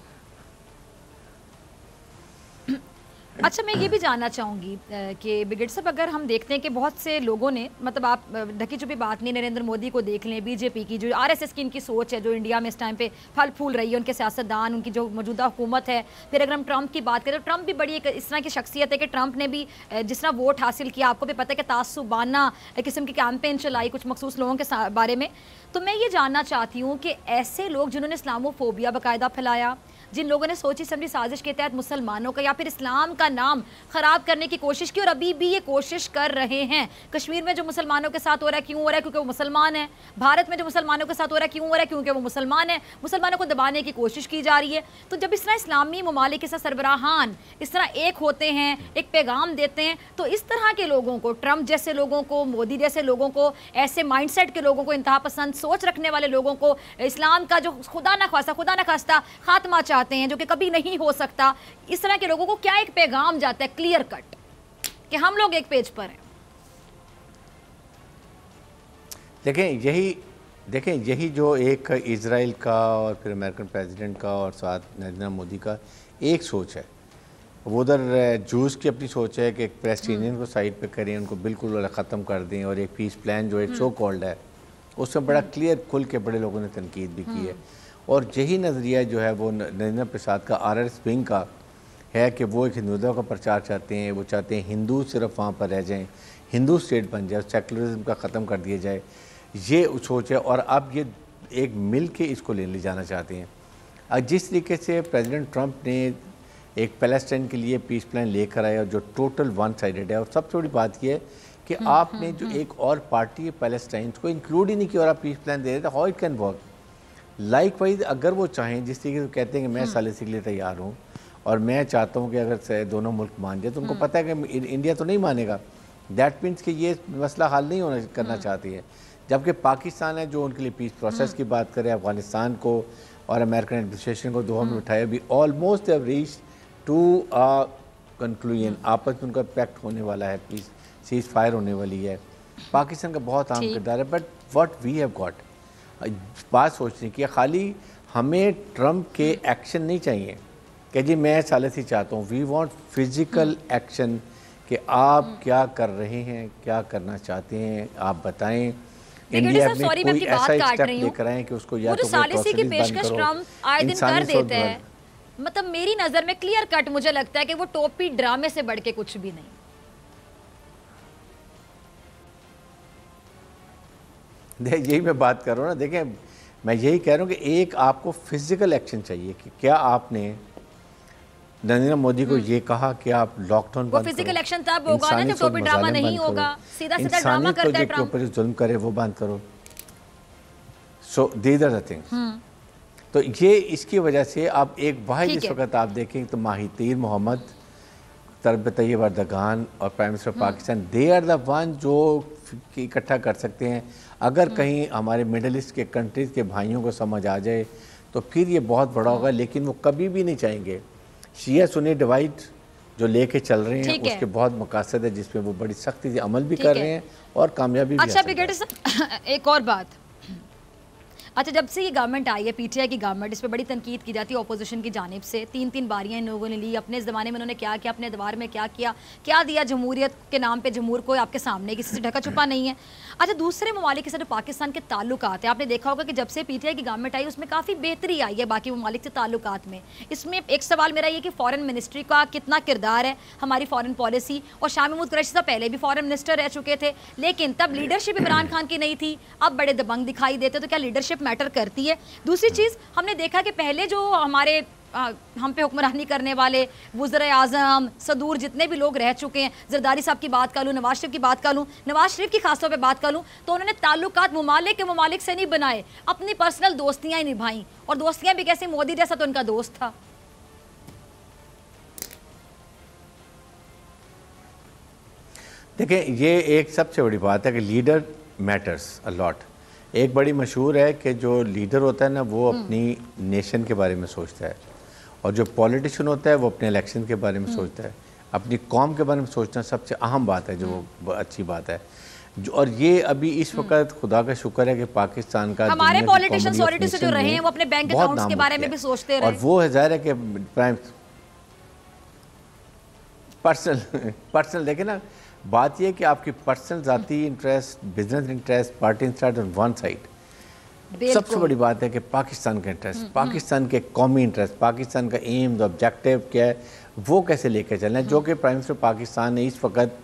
अच्छा, मैं ये भी जानना चाहूँगी कि ब्रिगेड साहब, अगर हम देखते हैं कि बहुत से लोगों ने, मतलब आप ढकी चुपी बात नहीं, नरेंद्र मोदी को देख लें, बीजेपी की जो RSS की इनकी सोच है, जो इंडिया में इस टाइम पे फल फूल रही है, उनके सियासतदान, उनकी जो मौजूदा हुकूमत है। फिर अगर हम ट्रंप की बात करें तो ट्रंप भी बड़ी एक इस तरह की शख्सियत है कि ट्रंप ने भी जिस तरह वोट हासिल किया, आपको भी पता है कि तासुबाना किस्म की कैंपेन चलाई कुछ मखसूस लोगों के बारे में। तो मैं ये जानना चाहती हूँ कि ऐसे लोग जिन्होंने इस्लामोफोबिया बाकायदा फैलाया, जिन लोगों ने सोची समझी साजिश के तहत मुसलमानों का या फिर इस्लाम का नाम ख़राब करने की कोशिश की, और अभी भी ये कोशिश कर रहे हैं। कश्मीर में जो मुसलमानों के साथ हो रहा है क्यों हो रहा है? क्योंकि वो मुसलमान है। भारत में जो मुसलमानों के साथ हो रहा है क्यों हो रहा है? क्योंकि वो मुसलमान है। मुसलमानों को दबाने की कोशिश की जा रही है। तो जब इस तरह इस्लामी ममालिक के साथ सरबराहान इस तरह एक होते हैं, एक पैगाम देते हैं, तो इस तरह के लोगों को, ट्रंप जैसे लोगों को, मोदी जैसे लोगों को, ऐसे माइंडसेट के लोगों को, इंतहा पसंद सोच रखने वाले लोगों को, इस्लाम का जो खुदा न खास्ता खात्मा चाहते हैं, जो कि कभी नहीं हो सकता, इस तरह के लोगों को क्या एक पैगाम जाता है क्लियर कट कि हम लोग एक पेज पर हैं? देखें यही जो एक इजराइल का और फिर अमेरिकन प्रेसिडेंट का और साथ नरेंद्र मोदी का एक सोच है। वो उधर जूस की अपनी सोच है कि एक पैलेस्टीनियन को साइड पे करें, उनको बिल्कुल ख़त्म कर दें, और एक पीस प्लान जो एक सो कॉल्ड है उसमें बड़ा क्लियर खुल के बड़े लोगों ने तनकीद भी की है। और यही नज़रिया जो है वो नरेंद्र प्रसाद का RSS विंग का है कि वो एक हिंदुत्व का प्रचार चाहते हैं। वो चाहते हैं हिंदू सिर्फ वहाँ पर रह जाएं, हिंदू स्टेट बन जाए, सेकुलरिज्म का ख़त्म कर दिया जाए, ये सोच है। और अब ये एक मिल के इसको ले जाना चाहते हैं। जिस तरीके से प्रेसिडेंट ट्रंप ने एक पैलेस्टाइन के लिए पीस प्लान लेकर आया जो टोटल वन साइडेड है, और सबसे बड़ी बात यह है कि आपने जो एक और पार्टी है पैलेस्टाइन को इंक्लूड ही नहीं किया और आप पीस प्लान दे रहे थे। How it can work? Likewise अगर वो चाहें, जिस तरीके से कहते हैं कि मैं सालिसी के लिए तैयार हूँ और मैं चाहता हूँ कि अगर दोनों मुल्क मान जाए, तो उनको पता है कि इंडिया तो नहीं मानेगा। दैट मीन्स कि ये मसला हल नहीं करना चाहती है। जबकि पाकिस्तान है जो उनके लिए पीस प्रोसेस की बात करे, अफगानिस्तान को और अमेरिकन एडमिनिस्ट्रेशन को दोनों में उठाया, भी almost have reached to a conclusion. आपस में उनका पैक्ट होने वाला है, पीस सीज फायर होने वाली है। पाकिस्तान का बहुत अहम किरदार है। But what we have got, बात सोचने की, खाली हमें ट्रंप के एक्शन नहीं चाहिए कि जी मैं सालिसी चाहता हूँ। वी वांट फिजिकल एक्शन कि आप क्या कर रहे हैं, क्या करना चाहते हैं, आप बताएं। इंडिया में कोई ऐसा स्टेप लेकर आए कि उसको या तो सालिसी की पेशकश ट्रंप आए दिन कर देता है। मतलब मेरी नज़र में क्लियर कट मुझे लगता है कि वो टोपी ड्रामे से बढ़ के कुछ भी नहीं। यही मैं बात कर रहा हूँ ना। देखें, मैं यही कह रहा हूँ कि एक आपको फिजिकल एक्शन चाहिए कि क्या आपने नरेंद्र मोदी को ये कहा कि आप लॉकडाउन वो फिजिकल एक्शन तब होगा ना जब टोपी ड्रामा नहीं होगा। सीधा सीधा ड्रामा करता है ट्रंप। ऊपर जुल्म करे वो बंद करो। So these are the things. तो ये इसकी वजह से अब एक वाहिद इस वक्त आप देखें तो माहितीर मोहम्मद, तैयब अर्दगान और prime minister Pakistan, they are the one जो इकट्ठा कर सकते हैं। अगर कहीं हमारे मिडल ईस्ट के कंट्रीज़ के भाइयों को समझ आ जाए तो फिर ये बहुत बड़ा होगा, लेकिन वो कभी भी नहीं चाहेंगे। शिया सुन्नी डिवाइड जो लेके चल रहे हैं उसके बहुत मकासद है, जिसमें वो बड़ी सख्ती से अमल भी कर रहे हैं और कामयाबी भी। अच्छा ब्रिगेडियर साहब, एक और बात, अच्छा जब से ये गवर्नमेंट आई है, पीटीआई की गवर्नमेंट, इस पर बड़ी तनकीद की जाती है ऑपोजिशन की जानिब से। 3-3 बारियां इन लोगों ने ली। अपने इस ज़माने में उन्होंने क्या किया, अपने दरबार में क्या किया, क्या दिया जमहूरियत के नाम पे। जमहूर को आपके सामने किसी से ढका छुपा नहीं है। अच्छा दूसरे ममालिक के साथ पाकिस्तान के ताल्लुकात हैं, आपने देखा होगा कि जब से पीटीआई की गवर्नमेंट आई उसमें काफ़ी बेहतरी आई है बाकी ममालिक से ताल्लुकात में। इसमें एक सवाल मेरा ये कि फ़ॉरेन मिनिस्ट्री का कितना किरदार है हमारी फ़ॉरेन पॉलिसी। और शाह महमूद कुरैशी साहब पहले भी फ़ॉरेन मिनिस्टर रह चुके थे, लेकिन तब लीडरशिप इमरान खान की नहीं थी, अब बड़े दबंग दिखाई देते। तो क्या लीडरशिप मैटर करती है? दूसरी चीज़, हमने देखा कि पहले जो हमारे हम पे हुक्मरानी करने वाले वज़ीर आज़म, सदूर, जितने भी लोग रह चुके हैं, जरदारी साहब की बात कर लूँ, नवाज शरीफ की बात कर लूँ, नवाज शरीफ की खासतौर पे बात कर लूँ, तो उन्होंने ताल्लुकात ममालिक के ममालिक से नहीं बनाए, अपनी पर्सनल दोस्तियाँ ही निभाई। और दोस्तियाँ भी कैसे? मोदी जैसा तो उनका दोस्त था। देखिए, ये एक सबसे बड़ी बात है कि लीडर मैटर्स अ लॉट। एक बड़ी मशहूर है कि जो लीडर होता है ना, वो अपनी नेशन के बारे में सोचता है, और जो पॉलिटिशियन होता है वो अपने इलेक्शन के बारे में सोचता है। अपनी कौम के बारे में सोचना सबसे अहम बात है, जो अच्छी बात है। और ये अभी इस वक्त खुदा का शुक्र है कि पाकिस्तान का हमारे पॉलिटिशियंस ऑलरेडी से जो रहे हैं वो अपने बैंक अकाउंट्स के बारे में भी सोचते रहे, और वो है ज़ाहिर है कि प्राइम पर्सनल देखे ना, बात यह है कि आपकी पर्सनल ज़ाती interest, business interest, party interest on one side. सबसे बड़ी बात है कि पाकिस्तान का इंटरेस्ट, पाकिस्तान के कौमी इंटरेस्ट, पाकिस्तान का एम, ऑब्जेक्टिव क्या है, वो कैसे लेकर चलना है, जो कि प्राइम मिनिस्टर पाकिस्तान ने इस वक्त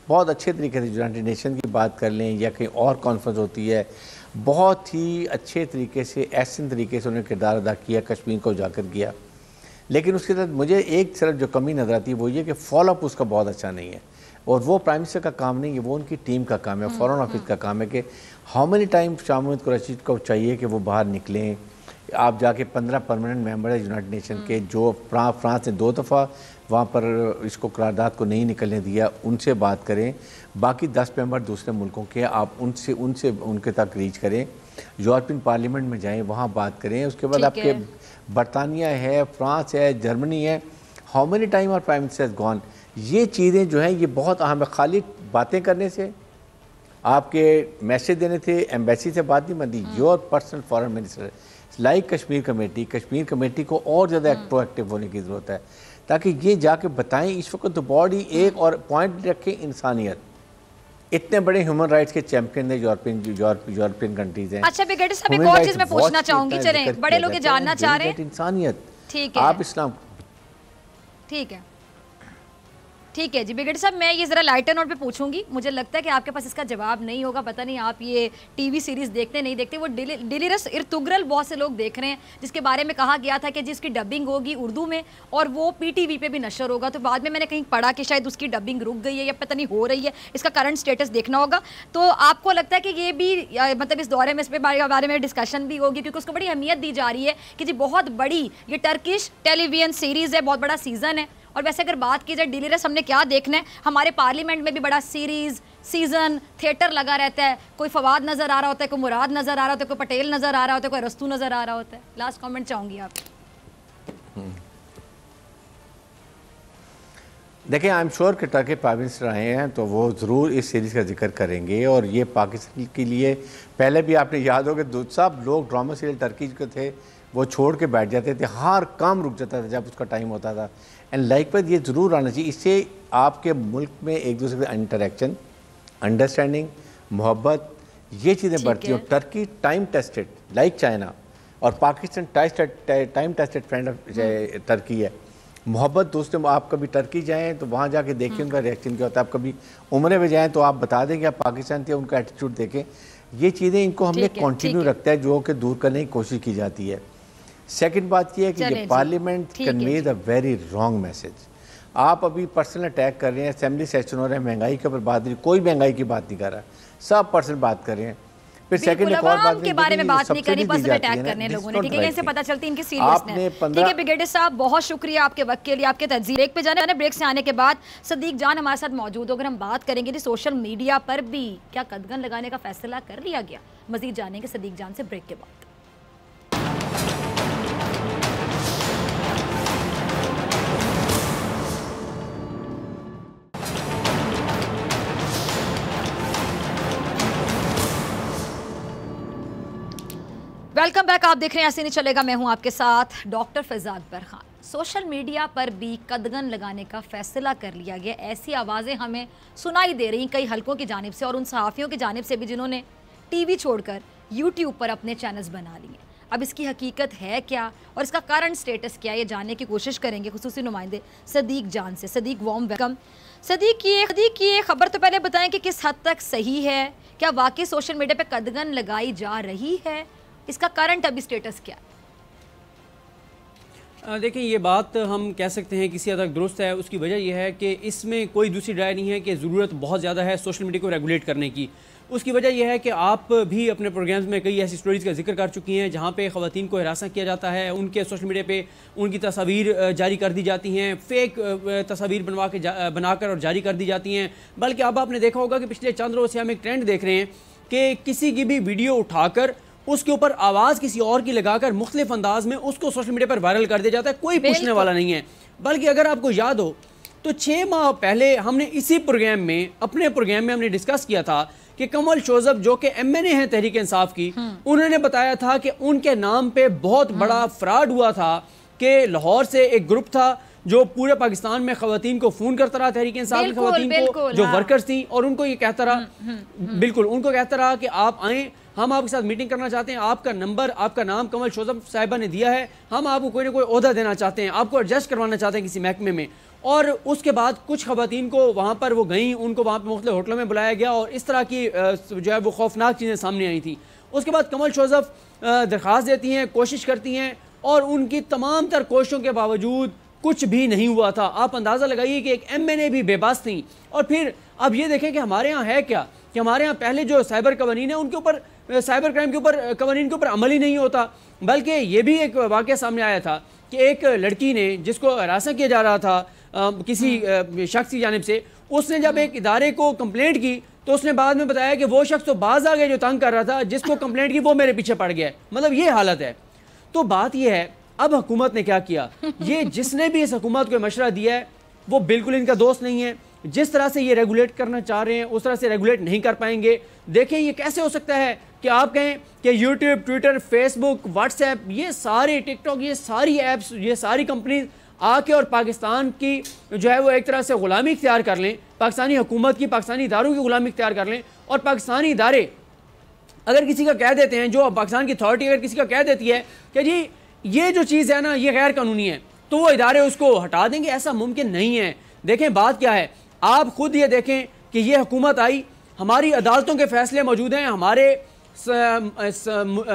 बहुत अच्छे तरीके से, यूनाइटेड नेशन की बात कर लें या कहीं और कॉन्फ्रेंस होती है, बहुत ही अच्छे तरीके से, ऐसे तरीके से उन्होंने किरदार अदा किया, कश्मीर को उजागर किया। लेकिन उसके साथ मुझे एक सिर्फ जो कमी नज़र आती है वो ये कि फॉलोअप उसका बहुत अच्छा नहीं है, और वो प्राइम मिनिस्टर का काम नहीं है, वो उनकी टीम का काम है, फॉरेन ऑफिस का काम है कि how many time Shah Mahmood Qureshi को चाहिए कि वो बाहर निकलें। आप जाके 15 परमानेंट मेंबर है यूनाइटेड नेशन के, जो फ्रांस ने 2 दफ़ा वहाँ पर इसको करारदाद को नहीं निकलने दिया, उनसे बात करें। बाकी 10 मेंबर दूसरे मुल्कों के, आप उनसे उनके तक रीच करें। यूरोपियन पार्लियामेंट में जाएँ, वहाँ बात करें। उसके बाद आपके बरतानिया है, फ्रांस है, जर्मनी है, how many time are prime minister gone. ये चीज़ें जो हैं ये बहुत अहम है। खाली बातें करने से, आपके मैसेज देने थे, एम्बेसी से बात नहीं बनती। Your personal foreign minister like Kashmir committee को और ज़्यादा प्रोएक्टिव होने की ज़रूरत है, ताकि ये जाके बताएं। इस वक्त तो बॉडी एक और पॉइंट रखें, इंसानियत। इतने बड़े ह्यूमन राइट्स के चैंपियन है यूरोपियन कंट्रीज हैं। अच्छा ब्रिगेडियर साहब, एक और चीज़ मैं पूछना चाहूँगी, चलें बड़े लोग जानना चाह रहे हैं इंसानियत। ठीक है, आप इस्लाम, ठीक है जी ब्रिगेडियर साहब, मैं ये ज़रा लाइटर नोट पे पूछूंगी। मुझे लगता है कि आपके पास इसका जवाब नहीं होगा, पता नहीं आप ये टीवी सीरीज़ देखते नहीं देखते। वो डिलीरस इर्तुगरल बहुत से लोग देख रहे हैं, जिसके बारे में कहा गया था कि जिसकी डबिंग होगी उर्दू में और वो पीटीवी पे भी नशर होगा। तो बाद में मैंने कहीं पढ़ा कि शायद उसकी डबिंग रुक गई है या पता नहीं हो रही है, इसका करंट स्टेटस देखना होगा। तो आपको लगता है कि ये भी मतलब इस दौरे में इस बारे में डिस्कशन भी होगी, क्योंकि उसको बड़ी अहमियत दी जा रही है कि जी बहुत बड़ी ये टर्किश टेलीविजन सीरीज़ है, बहुत बड़ा सीज़न है। और वैसे अगर बात की जाए डिलीरस हमने क्या देखना है, हमारे पार्लियामेंट में भी बड़ा सीज़न थिएटर लगा रहता है। कोई फवाद नज़र आ रहा होता है, कोई मुराद नज़र आ रहा होता है, कोई पटेल नज़र आ रहा होता है, कोई रस्तू नज़र आ रहा होता है। लास्ट कमेंट चाहूँगी आप। देखिए, आई एम श्योर कि टर्की प्राइम मिनिस्टर आए हैं तो वो ज़रूर इस सीरीज़ का जिक्र करेंगे। और ये पाकिस्तान के लिए पहले भी आपने याद हो कि सब लोग ड्रामा सीरियल टर्की के थे वो छोड़ के बैठ जाते थे, हर काम रुक जाता था जब उसका टाइम होता था। एंड लाइकवाइज ये ज़रूर आना चाहिए। इससे आपके मुल्क में एक दूसरे से इंटरेक्शन, अंडरस्टैंडिंग, मोहब्बत, ये चीज़ें बढ़ती हैं। Turkey time tested like China, और Pakistan time tested friend of Turkey है। मोहब्बत दोस्तों, आप कभी टर्की जाएँ तो वहाँ जाके देखिए उनका रिएक्शन क्या होता है। आप कभी उम्रे में जाएँ तो आप बता दें कि आप पाकिस्तान थे, उनका एटीट्यूड देखें। ये चीज़ें इनको हमने कंटिन्यू रखता है, जो कि दूर करने की कोशिश की जाती है। सेकंड बात यह है कि ये parliament conveys a very wrong message. आप अभी पर्सनल अटैक कर रहे हैं, असेंबली सेशन हो रहे हैं, महंगाई के ऊपर बात नहीं, कोई महंगाई की बात नहीं कर रहा, सब पर्सनल बात कर रहे हैं। फिर सेकंड एक और बात के बारे में बात नहीं करनी, पर्सनल अटैक करने लोगों ने, ठीक है, इनसे पता चलती इनकी सीरियसनेस। ठीक है ब्रिगेडियर साहब, बहुत शुक्रिया आपके वक्त के लिए, आपके तजज़िये। ब्रेक पे जाने, ब्रेक से आने के बाद सदीक जान हमारे साथ मौजूद हो। अगर हम बात करेंगे कि सोशल मीडिया पर भी क्या कदगन लगाने का फैसला कर लिया गया, मजीद जानेंगे सदीक जान से ब्रेक के बाद। वेलकम बैक, आप देख रहे हैं ऐसे नहीं चलेगा, मैं हूं आपके साथ डॉक्टर फ़िज़ा अकबर खान। सोशल मीडिया पर भी कदगन लगाने का फैसला कर लिया गया, ऐसी आवाज़ें हमें सुनाई दे रही कई हलकों की जानिब से और उन सहाफ़ियों की जानिब से भी जिन्होंने टीवी छोड़कर यूट्यूब पर अपने चैनल्स बना लिए। अब इसकी हकीकत है क्या और इसका करंट स्टेटस क्या है, ये जानने की कोशिश करेंगे खुसूसी नुमाइंदे सदीक जान से। Sadiq warm welcome. सदीक की खबर तो पहले बताएं कि किस हद तक सही है, क्या वाकई सोशल मीडिया पर कदगन लगाई जा रही है, इसका करंट अभी स्टेटस क्या है? देखिए, ये बात हम कह सकते हैं किसी हद तक दुरुस्त है। उसकी वजह यह है कि इसमें कोई दूसरी राय नहीं है कि ज़रूरत बहुत ज़्यादा है सोशल मीडिया को रेगुलेट करने की। उसकी वजह यह है कि आप भी अपने प्रोग्राम्स में कई ऐसी स्टोरीज़ का जिक्र कर चुकी हैं जहाँ पे ख़वातीन को हरासा किया जाता है, उनके सोशल मीडिया पे उनकी तस्वीर जारी कर दी जाती हैं, फ़ेक तस्वीर बनाकर और जारी कर दी जाती हैं। बल्कि अब आपने देखा होगा कि पिछले चंद रोज़ से हम एक ट्रेंड देख रहे हैं कि किसी की भी वीडियो उठाकर उसके ऊपर आवाज़ किसी और की लगाकर मुख्तलिफ अंदाज में उसको सोशल मीडिया पर वायरल कर दिया जाता है, कोई पूछने वाला नहीं है। बल्कि अगर आपको याद हो तो 6 माह पहले हमने इसी प्रोग्राम में, अपने प्रोग्राम में हमने डिस्कस किया था कि कमल शोजब जो कि MNA हैं तहरीक इंसाफ की, उन्होंने बताया था कि उनके नाम पे बहुत बड़ा फ्रॉड हुआ था कि लाहौर से एक ग्रुप था जो पूरे पाकिस्तान में खवातीन को फ़ोन करता रहा, तहरीक इंसाफ की खवातीन को जो वर्कर्स थी, और उनको ये कहता रहा, बिल्कुल उनको कहता रहा कि आप आएँ, हम आपके साथ मीटिंग करना चाहते हैं, आपका नंबर, आपका नाम कमल शोजब साहिबा ने दिया है, हम आपको कोई ना कोई ओहदा देना चाहते हैं, आपको एडजस्ट करवाना चाहते हैं किसी महकमे में। और उसके बाद कुछ खवातीन को वहाँ पर वो गई, उनको वहाँ पर मुख्तलिफ होटलों में बुलाया गया और इस तरह की जो है वो खौफनाक चीज़ें सामने आई थी। उसके बाद कमल शोजब दरख्वास्त देती हैं, कोशिश करती हैं और उनकी तमाम तर कोशिशों के बावजूद कुछ भी नहीं हुआ था। आप अंदाज़ा लगाइए कि एक MNA भी बेबस थी। और फिर अब ये देखें कि हमारे यहाँ है क्या कि हमारे यहाँ पहले जो साइबर कवानीन है उनके ऊपर, साइबर क्राइम के ऊपर, कवानीन के ऊपर अमल ही नहीं होता। बल्कि ये भी एक वाक़या सामने आया था कि एक लड़की ने, जिसको हरासा किया जा रहा था किसी शख्स की जानिब से, उसने जब एक इदारे को कंप्लेंट की तो उसने बाद में बताया कि वो शख्स तो बाज आ गया जो तंग कर रहा था, जिसको कंप्लेंट की वो मेरे पीछे पड़ गया। मतलब ये हालत है। तो बात ये है, अब हुकूमत ने क्या किया, ये जिसने भी इस हुकूमत को मशवरा दिया है वो बिल्कुल इनका दोस्त नहीं है। जिस तरह से ये रेगुलेट करना चाह रहे हैं उस तरह से रेगुलेट नहीं कर पाएंगे। देखें, ये कैसे हो सकता है कि आप कहें कि यूट्यूब, ट्विटर, फेसबुक, व्हाट्सएप, ये सारे, टिकटॉक, ये सारी ऐप्स, ये सारी कंपनीज आके और पाकिस्तान की जो है वो एक तरह से ग़ुलामी इख्तियार कर लें, पाकिस्तानी हुकूमत की, पाकिस्तानी इदारों की ग़ुलामी इख्तियार कर लें। और पाकिस्तानी इदारे अगर किसी का कह देते हैं, जो पाकिस्तान की अथॉरिटी अगर किसी का कह देती है कि जी ये जो चीज़ है ना ये गैर कानूनी है, तो वो इदारे उसको हटा देंगे। ऐसा मुमकिन नहीं है। देखें बात क्या है, आप खुद ये देखें कि ये हुकूमत आई, हमारी अदालतों के फैसले मौजूद हैं, हमारे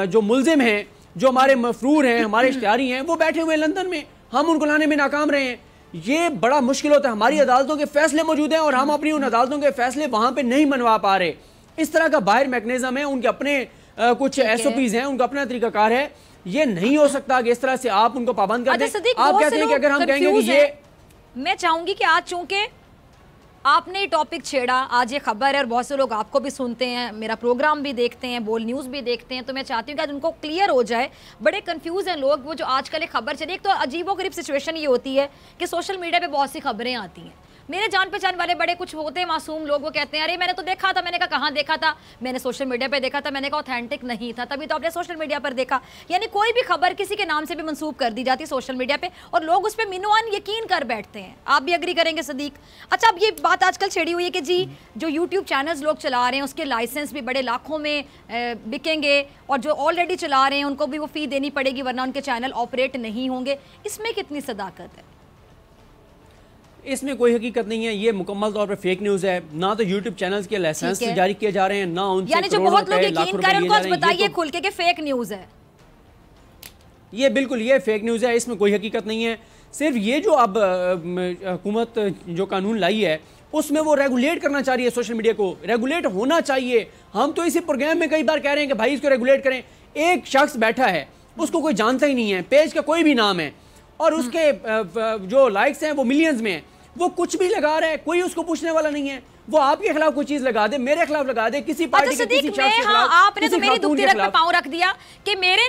जो मुलजिम हैं, जो हमारे मफरूर हैं, हमारे इश्तिहारी हैं, वो बैठे हुए हैं लंदन में, हम उनको लाने में नाकाम रहे हैं। ये बड़ा मुश्किल होता है। हमारी अदालतों के फैसले मौजूद हैं और हम अपनी उन अदालतों के फैसले वहाँ पर नहीं मनवा पा रहे। इस तरह का बाहर मैकेनिज्म है, उनके अपने कुछ SOPs हैं, उनका अपना तरीकाकार है। ये नहीं हो सकता कि इस तरह से आप उनको पाबंद कर दें। आप कहते हैं कि अगर हम कहेंगे कि ये, मैं चाहूंगी कि आज चूंकि आपने ये टॉपिक छेड़ा, आज ये खबर है और बहुत से लोग आपको भी सुनते हैं, मेरा प्रोग्राम भी देखते हैं, बोल न्यूज़ भी देखते हैं, तो मैं चाहती हूँ कि आज उनको क्लियर हो जाए। बड़े कंफ्यूज हैं लोग, वो जो आजकल एक खबर चली। एक तो अजीबोगरीब सिचुएशन ये होती है कि सोशल मीडिया पे बहुत सी खबरें आती हैं, मेरे जान पहचान वाले बड़े कुछ होते हैं मासूम लोग, वो कहते हैं अरे मैंने तो देखा था। मैंने कहा कहाँ देखा था? मैंने सोशल मीडिया पे देखा था। मैंने कहा ऑथेंटिक नहीं था, तभी तो आपने सोशल मीडिया पर देखा। यानी कोई भी खबर किसी के नाम से भी मंसूब कर दी जाती है सोशल मीडिया पे और लोग उस पर मिनवान यकीन कर बैठते हैं। आप भी एग्री करेंगे सदीक? अच्छा, अब ये बात आजकल छेड़ी हुई है कि जी जो यूट्यूब चैनल्स लोग चला रहे हैं उसके लाइसेंस भी बड़े लाखों में बिकेंगे और जो ऑलरेडी चला रहे हैं उनको भी वो फ़ी देनी पड़ेगी वरना उनके चैनल ऑपरेट नहीं होंगे। इसमें कितनी सदाकत है? इसमें कोई हकीकत नहीं है। ये मुकम्मल तौर पर फेक न्यूज़ है। ना तो यूट्यूब चैनल्स के लाइसेंस जारी किए जा रहे हैं, ना उनसे यानी जो बहुत लोग यकीन कर रहे हैं उनको बताइए खुल के कि फेक न्यूज़ है। ये बिल्कुल ये फेक न्यूज़ है, इसमें कोई हकीकत नहीं है। सिर्फ ये जो अब हुकूमत जो कानून लाई है उसमें वो रेगुलेट करना चाह रही है सोशल मीडिया को। रेगुलेट होना चाहिए। हम तो इसी प्रोग्राम में कई बार कह रहे हैं कि भाई इसको रेगुलेट करें। एक शख्स बैठा है, उसको कोई जानता ही नहीं है, पेज का कोई भी नाम है और उसके जो लाइक्स हैं वो मिलियंस में हैं, वो कुछ भी लगा रहा है, कोई उसको पूछने वाला नहीं है। वो आपके खिलाफ कोई चीज लगा दे, मेरे खिलाफ लगा दे, किसी पार्टी के किसी शख्स के खिलाफ, आपने तो मेरी दुखती रख पे पांव रख दिया कि मेरे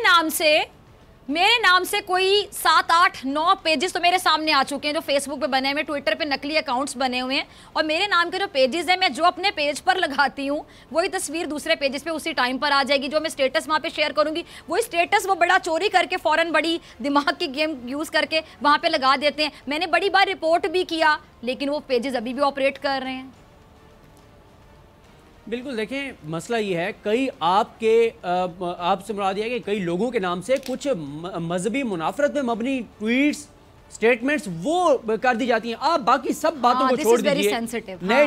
नाम से कोई 7, 8, 9 पेजेस तो मेरे सामने आ चुके हैं जो फेसबुक पे बने हुए, ट्विटर पे नकली अकाउंट्स बने हुए हैं और मेरे नाम के जो पेजेस हैं, मैं जो अपने पेज पर लगाती हूँ वही तस्वीर दूसरे पेजेस पे उसी टाइम पर आ जाएगी। जो मैं स्टेटस वहाँ पे शेयर करूंगी वही स्टेटस वो बड़ा चोरी करके फौरन बड़ी दिमाग की गेम यूज करके वहाँ पे लगा देते हैं। मैंने बड़ी बार रिपोर्ट भी किया लेकिन वो पेजेस अभी भी ऑपरेट कर रहे हैं। बिल्कुल, देखें मसला ये है, कई आपसे मुराद है कि कई लोगों के नाम से कुछ मजहबी मुनाफरत में मबनी ट्वीट्स, स्टेटमेंट्स वो कर दी जाती हैं। आप बाकी सब बातों को छोड़ दीजिए। नए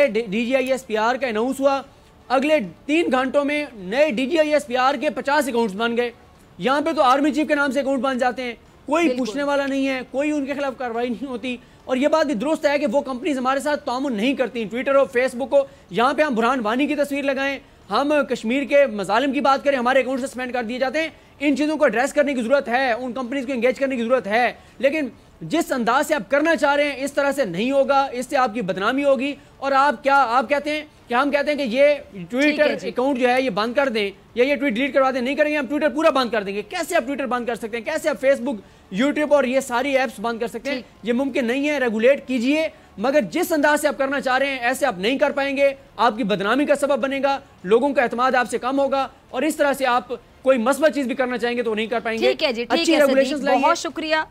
DGISPR का अनाउंस हुआ, अगले 3 घंटों में नए DGISPR के 50 अकाउंट्स बन गए। यहाँ पे तो आर्मी चीफ के नाम से अकाउंट बन जाते हैं, कोई पूछने वाला नहीं है, कोई उनके खिलाफ कार्रवाई नहीं होती। और ये बात भी दुरुस्त है कि वो कंपनीज हमारे साथ तामुन नहीं करती। ट्विटर हो, फेसबुक हो, यहाँ पे हम बुरहान वानी की तस्वीर लगाएं, हम कश्मीर के मजालिम की बात करें, हमारे अकाउंट सस्पेंड कर दिए जाते हैं। इन चीज़ों को एड्रेस करने की ज़रूरत है, उन कंपनीज को एंगेज करने की ज़रूरत है, लेकिन जिस अंदाज से आप करना चाह रहे हैं इस तरह से नहीं होगा। इससे आपकी बदनामी होगी। और आप कहते हैं कि हम कहते हैं कि ये ट्विटर अकाउंट जो है ये बंद कर दें या ये ट्वीट डिलीट करवा दें। नहीं करेंगे, हम ट्विटर पूरा बंद कर देंगे। कैसे आप ट्विटर बंद कर सकते हैं? कैसे आप फेसबुक, यूट्यूब और ये सारी ऐप्स बंद कर सकते हैं? ये मुमकिन नहीं है। रेगुलेट कीजिए, मगर जिस अंदाज से आप करना चाह रहे हैं ऐसे आप नहीं कर पाएंगे। आपकी बदनामी का सबब बनेगा, लोगों का एतमाद आपसे कम होगा और इस तरह से आप कोई मस्बत चीज भी करना चाहेंगे तो नहीं कर पाएंगे। ठीक है जी, ठीक है सदीक,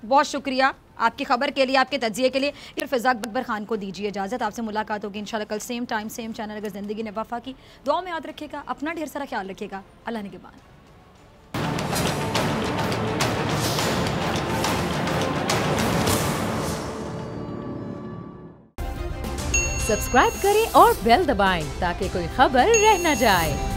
बहुत शुक्रिया आपकी खबर के लिए, आपके तज्जिए के लिए। फिर फिज़ा अकबर खान को दीजिए इजाजत। आपसे मुलाकात होगी इंशाल्लाह कल सेम टाइम सेम चैनल। अगर जिंदगी ने वफा की, दुआ में याद रखिएगा, अपना ढेर सारा ख्याल रखिएगा। अल्लाह निगहबान। सब्सक्राइब करें और बेल दबाएं ताकि कोई खबर रह न जाए।